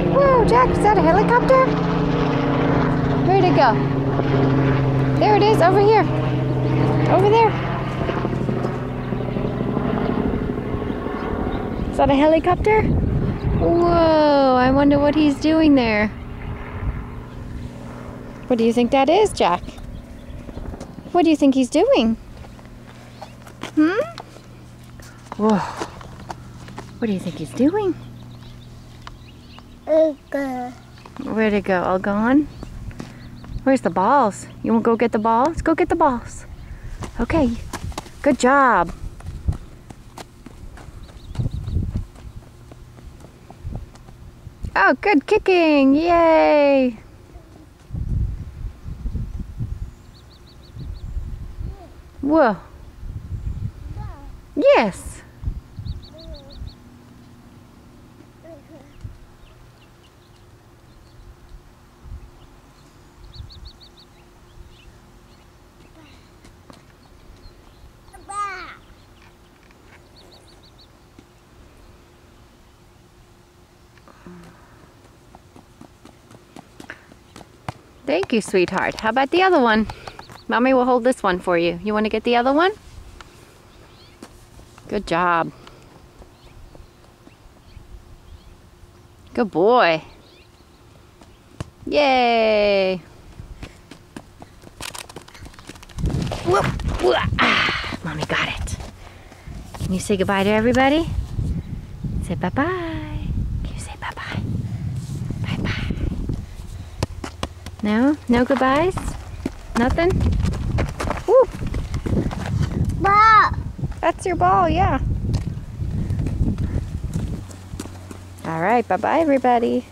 Whoa, Jack, is that a helicopter? Where'd it go? There it is, over here. Over there. Is that a helicopter? Whoa, I wonder what he's doing there. What do you think that is, Jack? What do you think he's doing? Whoa. What do you think he's doing? Where'd it go? All gone? Where's the balls? You want to go get the balls? Go get the balls. Okay. Good job. Oh, good kicking. Yay. Whoa. Yes. Thank you, sweetheart. How about the other one? Mommy will hold this one for you. You want to get the other one? Good job. Good boy. Yay. Whoop. Ah, Mommy got it. Can you say goodbye to everybody? Say bye-bye. Can you say bye-bye? Bye-bye. No? No goodbyes? Nothing? Woo! Ball. That's your ball, yeah. All right, bye-bye, everybody.